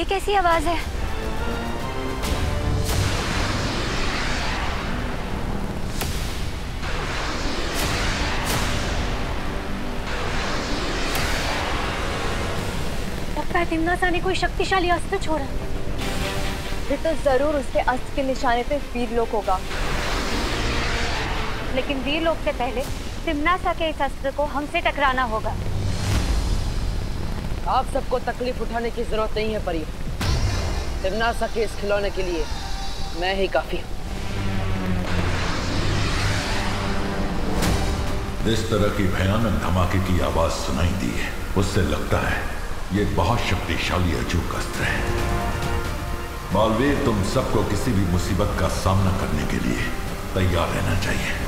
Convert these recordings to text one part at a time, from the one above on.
ये कैसी आवाज है? लगता है तिम्नासा ने कोई शक्तिशाली अस्त्र छोड़ा। फिर तो जरूर उसके अस्त्र के निशाने पे वीरलोक होगा। लेकिन वीरलोक से पहले तिम्नासा के इस अस्त्र को हमसे टकराना होगा। आप सबको तकलीफ उठाने की जरूरत नहीं है परी। तिम्नासा के इस खिलौने के लिए मैं ही काफी हूँ। इस तरह की भयानक धमाके की आवाज सुनाई दी है, उससे लगता है ये बहुत शक्तिशाली अचूक अस्त्र है। बालवीर, तुम सबको किसी भी मुसीबत का सामना करने के लिए तैयार रहना चाहिए।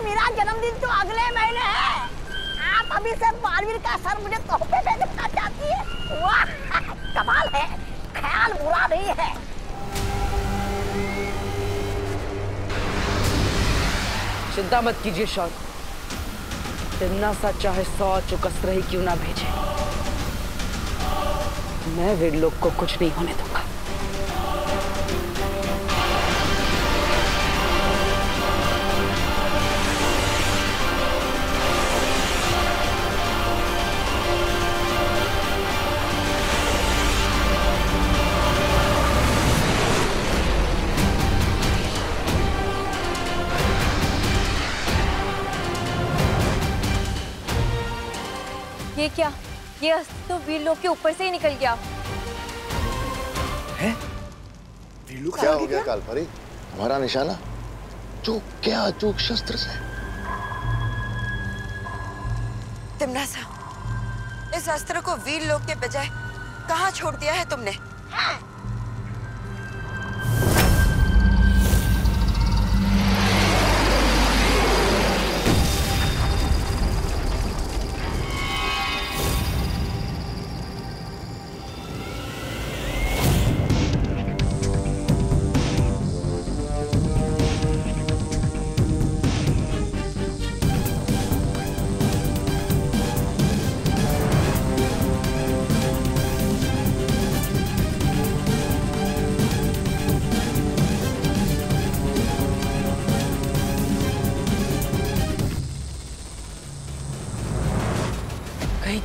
मेरा जन्मदिन तो अगले महीने है। आप अभी से बालवीर का सर मुझे तोहफे में देना चाहती है। वाह, कमाल है, ख्याल बुरा नहीं है। चिंता मत कीजिए शॉन, तिम्नासा चाहे 100 अचूक अस्त्र ही क्यों ना भेजे, मैं वीरलोक को कुछ नहीं होने दूंगा। ये क्या? ये अस्त्र तो वीरलोक के ऊपर से ही निकल गया। है? वीरलोक क्या हो गया कालपरी? हमारा निशाना चूक क्या अचूक शस्त्र से? तिम्नासा, इस अस्त्र को वीरलोक के बजाय कहाँ छोड़ दिया है तुमने?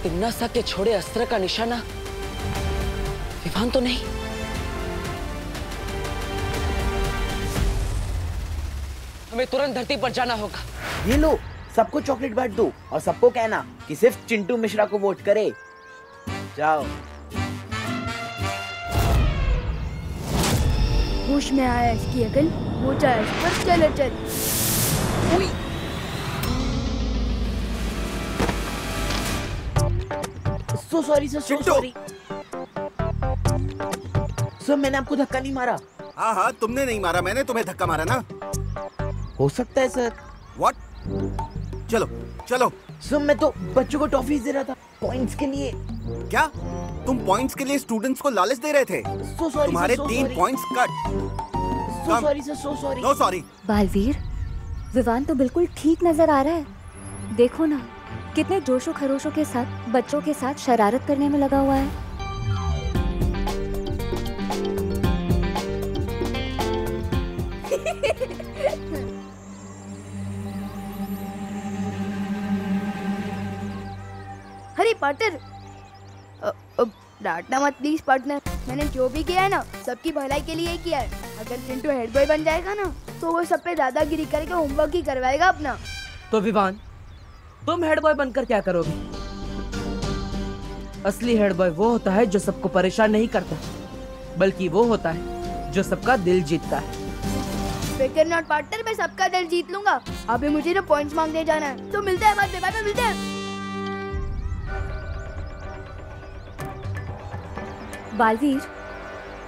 तिम्नासा के छोड़े अस्त्र का निशाना विवान तो नहीं? हमें तुरंत धरती पर जाना होगा। ये लो, सबको चॉकलेट बांट दो और सबको कहना कि सिर्फ चिंटू मिश्रा को वोट करे। जाओ। होश में आया इसकी अकल, वो चाहे इस पर चले चल। सो sorry sir, so sorry sir, मैंने आपको धक्का नहीं मारा। हाँ हाँ, तुमने नहीं मारा, मैंने तुम्हें धक्का मारा ना। हो सकता है सर। व्हाट? चलो चलो। सर मैं तो बच्चों को टॉफीज दे रहा था पॉइंट्स के लिए। क्या तुम पॉइंट्स के लिए स्टूडेंट्स को लालच दे रहे थे? सो सॉरी, तुम्हारे 3 पॉइंट्स कट। So sorry sir, so sorry. No sorry. Balveer, Vivaan तो बिल्कुल ठीक नजर आ रहा है। देखो ना, कितने जोशो खरोशों के साथ बच्चों के साथ शरारत करने में लगा हुआ है। अरे पार्टनर, डांटना मत प्लीज पार्टनर। मैंने जो भी किया है ना, सबकी भलाई के लिए ही किया है। अगर चिंटू हेड बॉय बन जाएगा ना, तो वो सब पे दादागिरी करके होमवर्क ही करवाएगा अपना। तो विवान, तुम हेड बॉय बनकर क्या करोगे? असली हेड बॉय वो होता है जो सबको परेशान नहीं करता, बल्कि वो होता है जो सबका दिल जीतता है। फिकर नॉट पार्टनर, मैं सबका दिल जीत लूंगा। अभी मुझे ना पॉइंट्स मांगने जाना है, तो मिलते हैं बाद में, बाद में मिलते हैं। बालवीर,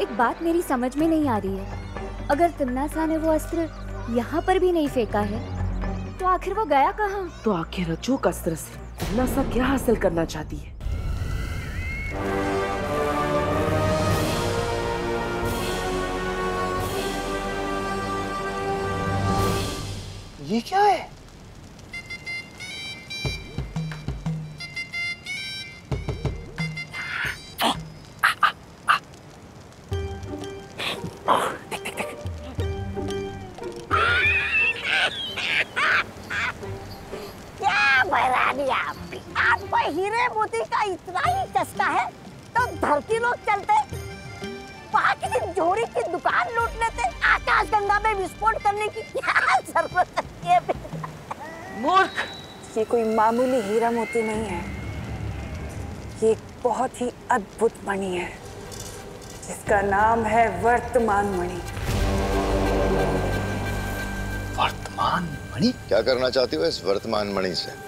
एक बात मेरी समझ में नहीं आ रही है। अगर तिम्नासा ने वो अस्त्र यहाँ पर भी नहीं फेंका है, तो आखिर वो गया कहाँ? तो आखिर अचूक अस्त्र से तिमनासा क्या हासिल करना चाहती है? ये क्या है? आपको हीरे मोती का इतना ही चस्का है तो धरती लोग चलते, वहाँ किसी जोड़ी की दुकान लूट लेते, आकाश गंगा में विस्फोट करने की क्या जरूरत है? मूर्ख! ये कोई मामूली हीरा मोती नहीं है, ये एक बहुत ही अद्भुत मणि है जिसका नाम है वर्तमान मणि। वर्तमान मणि? क्या करना चाहती हो इस वर्तमान मणि से?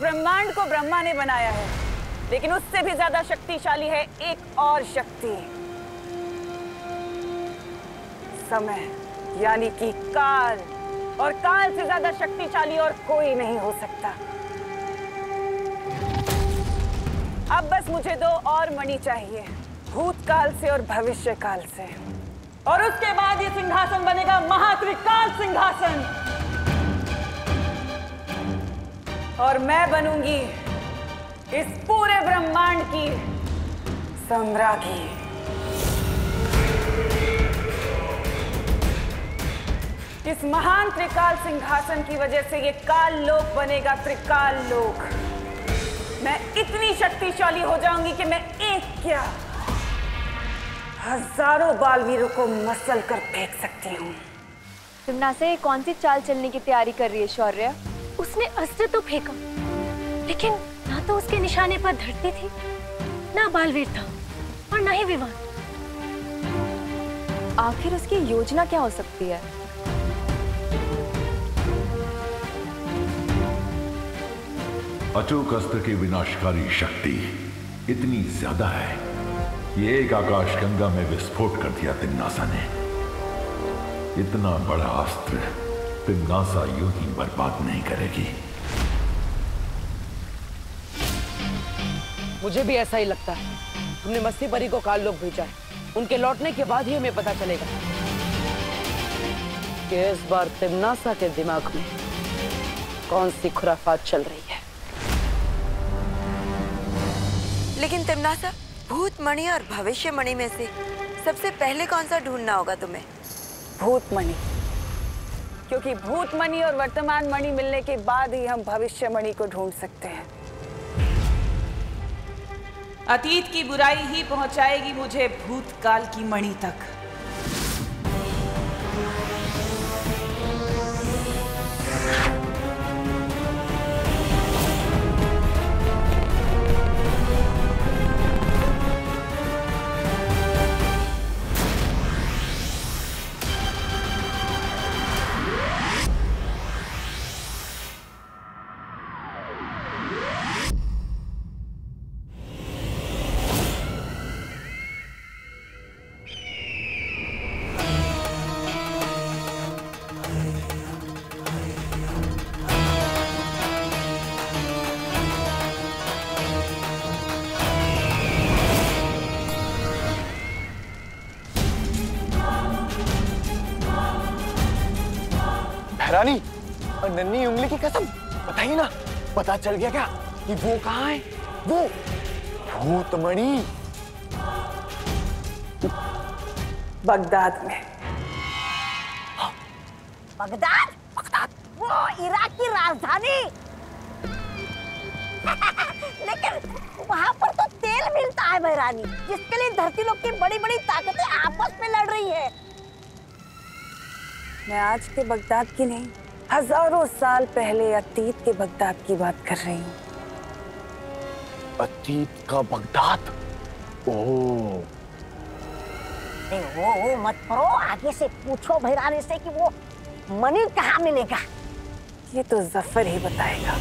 ब्रह्मांड को ब्रह्मा ने बनाया है, लेकिन उससे भी ज्यादा शक्तिशाली है एक और शक्ति, समय, यानी कि काल। और काल से ज्यादा शक्तिशाली और कोई नहीं हो सकता। अब बस मुझे 2 और मणि चाहिए, भूतकाल से और भविष्य काल से, और उसके बाद ये सिंहासन बनेगा महात्रिकाल सिंहासन, और मैं बनूंगी इस पूरे ब्रह्मांड की सम्राज्ञी। इस महान त्रिकाल सिंहासन की वजह से ये काल लोक बनेगा त्रिकाल लोक। मैं इतनी शक्तिशाली हो जाऊंगी कि मैं एक क्या हजारों बालवीरों को मसल कर फेंक सकती हूँ। तिम्नासा ये कौन सी चाल चलने की तैयारी कर रही है शौर्य? उसने अस्त्र तो फेंका, लेकिन ना तो उसके निशाने पर धरती थी, ना बालवीर था और ना ही विवान। आखिर उसकी योजना क्या हो सकती है? अचूक अस्त्र की विनाशकारी शक्ति इतनी ज्यादा है, ये एक आकाश गंगा में विस्फोट कर दिया तिम्नासा ने। इतना बड़ा अस्त्र तिम्नासा यूं ही बर्बाद नहीं करेगी। मुझे भी ऐसा ही लगता है। हमने मस्ती परी को काल लोक भेजा है। उनके लौटने के बाद ही हमें पता चलेगा कि इस बार तिम्नासा के दिमाग में कौन सी खुराफात चल रही है। लेकिन तिम्नासा, भूत मणि और भविष्य मणि में से सबसे पहले कौन सा ढूंढना होगा तुम्हें? भूत मणि, क्योंकि भूत मणि और वर्तमान मणि मिलने के बाद ही हम भविष्य मणि को ढूंढ सकते हैं। अतीत की बुराई ही पहुंचाएगी मुझे भूतकाल की मणि तक। रानी और नन्ही उंगली की कसम, बताइए ना, पता चल गया क्या कि वो कहाँ है? वो भूतमणि बगदाद में। बगदाद? बगदाद वो इराक की राजधानी। लेकिन वहाँ पर तो तेल मिलता है बहरानी, जिसके लिए धरती लोक की बड़ी बड़ी ताकतें आपस में लड़ रही है। मैं आज के बगदाद की नहीं, हजारों साल पहले अतीत के बगदाद की बात कर रही हूँ। अतीत का बगदाद? ओह, वो मत करो, आगे से पूछो भैरानी से कि वो मणि कहाँ मिलेगा। ये तो जफर ही बताएगा।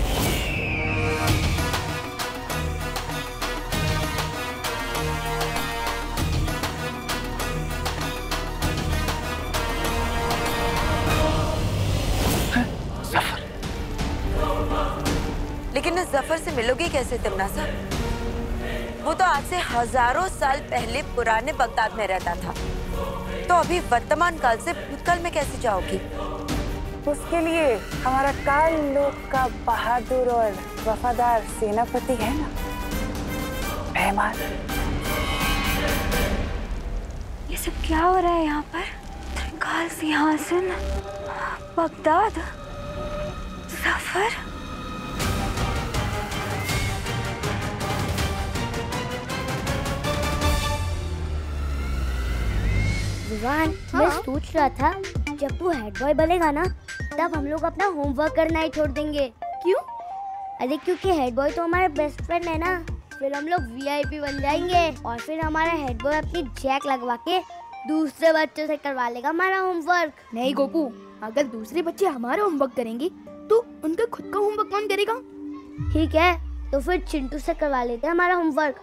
लेकिन इस जफर से मिलोगी कैसे तिम्नासा? वो तो आज से हजारों साल पहले पुराने बगदाद में रहता था, तो अभी वर्तमान काल से भूतकाल में कैसे जाओगी? उसके लिए हमारा काल लोक का बहादुर और वफादार सेनापति है ना, मेहमान। ये सब क्या हो रहा है यहाँ पर? त्रिकाल सिंहासन, बगदाद, जफर। विवान, मैं सोच रहा था जब तू हेड बॉय बनेगा ना, तब हम लोग अपना होमवर्क करना ही छोड़ देंगे। क्यों? अरे क्योंकि हेड बॉय तो हमारे बेस्ट फ्रेंड है ना, फिर हम लोग वीआईपी बन जाएंगे और फिर हमारा हेड बॉय अपनी जैक लगवा के दूसरे बच्चों से करवा लेगा हमारा होमवर्क। नहीं गोपू, अगर दूसरे बच्चे हमारा होमवर्क करेंगे तो उनका खुद का होमवर्क कौन करेगा? ठीक है, तो फिर चिंटू से करवा लेते हैं हमारा होमवर्क।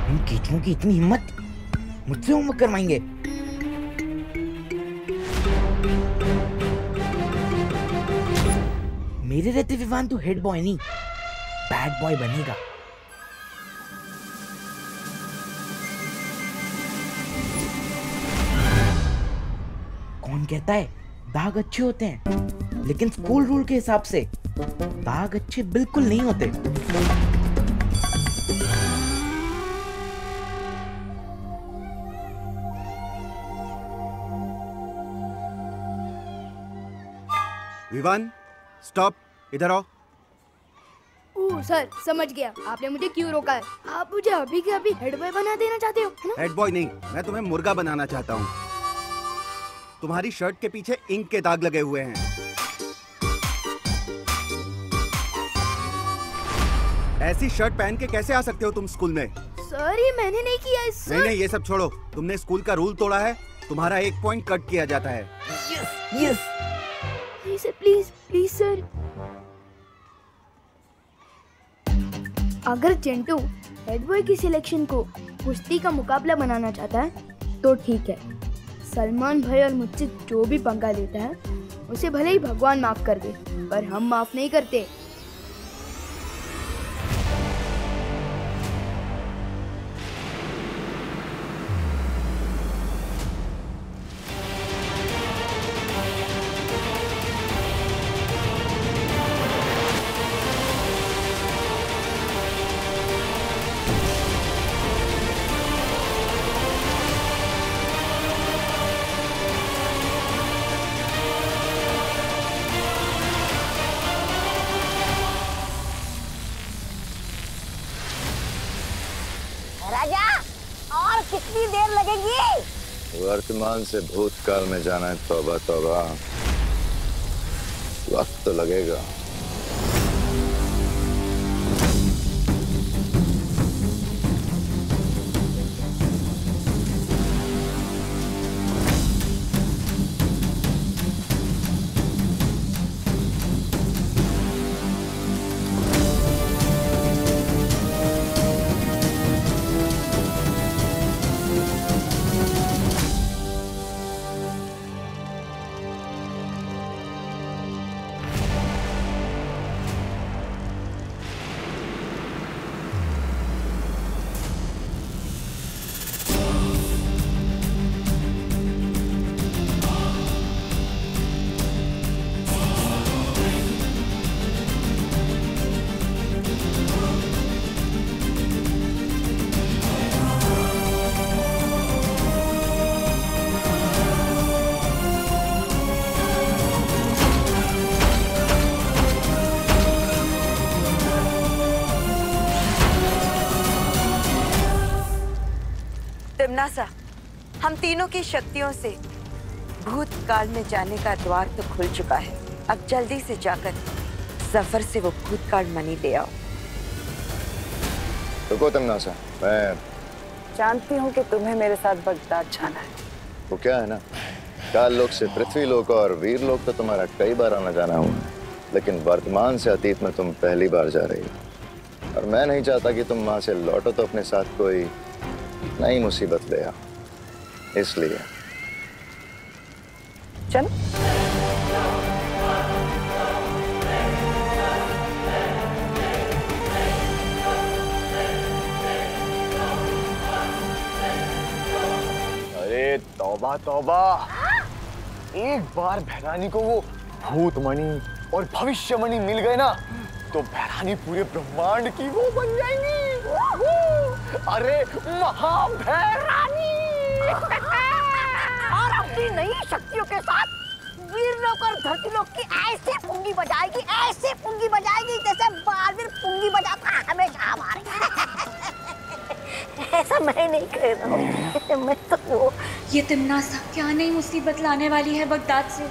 इन कीचुओं की इतनी हिम्मत, मुझसे होमवर्क करवाएंगे? मेरे रहते विवान तो हेड बॉय नहीं, बैड बॉय बनेगा। कौन कहता है दाग अच्छे होते हैं? लेकिन स्कूल रूल के हिसाब से दाग अच्छे बिल्कुल नहीं होते। विवान, स्टॉप, इधर आओ। ओह सर, समझ गया आपने मुझे क्यों रोका है। आप मुझे अभी के अभी हेड बॉय बना देना चाहते हो, है ना? हेड बॉय नहीं, मैं तुम्हें मुर्गा बनाना चाहता हूँ। तुम्हारी शर्ट के पीछे इंक के दाग लगे हुए हैं। ऐसी शर्ट पहन के कैसे आ सकते हो तुम स्कूल में? सर ये मैंने नहीं किया है सर। नहीं, ये सब छोड़ो। तुमने स्कूल का रूल तोड़ा है, तुम्हारा 1 पॉइंट कट किया जाता है। Yes sir, please please sir. अगर चिंटू हेड बॉय की सिलेक्शन को कुश्ती का मुकाबला बनाना चाहता है तो ठीक है। सलमान भाई और मुझसे जो भी पंगा लेता है उसे भले ही भगवान माफ कर दे, पर हम माफ नहीं करते। राजा, और कितनी देर लगेगी? वर्तमान से भूतकाल में जाना है, तौबा तौबा, वक्त तो लगेगा। तिम्नासा, हम तीनों की शक्तियों से भूतकाल में जाने का द्वार तो खुल चुका है। अब जल्दी से जाकर जफर से वो भूतकाल मणि ले आओ। रुको तिम्नासा, मैं जानती हूँ कि तुम्हें मेरे साथ बगदाद जाना है। वो क्या है ना, काल लोक से पृथ्वी लोक और वीर लोक तो तुम्हारा कई बार आना जाना हुआ है, लेकिन वर्तमान से अतीत में तुम पहली बार जा रही हो। और मैं नहीं चाहता कि तुम वहां से लौटो तो अपने साथ कोई नई मुसीबत ले आओ, इसलिए चल। अरे तौबा तौबा, एक बार भैरानी को वो भूतमणि और भविष्यमणि मिल गए ना तो भैरानी पूरे ब्रह्मांड की वो बन जाएंगी। अरे महाभैरानी। और अपनी नई शक्तियों के साथ वीरलोक और धरतीलोक की ऐसे पुंगी बजाएगी, ऐसे पुंगी बजाएगी जैसे बालवीर पुंगी बजाता है हमेशा हमारे। ऐसा मैं नहीं कह रहा हूँ, मैं तो वो। ये तिम्नासा क्या नई मुसीबत लाने वाली है बगदाद से।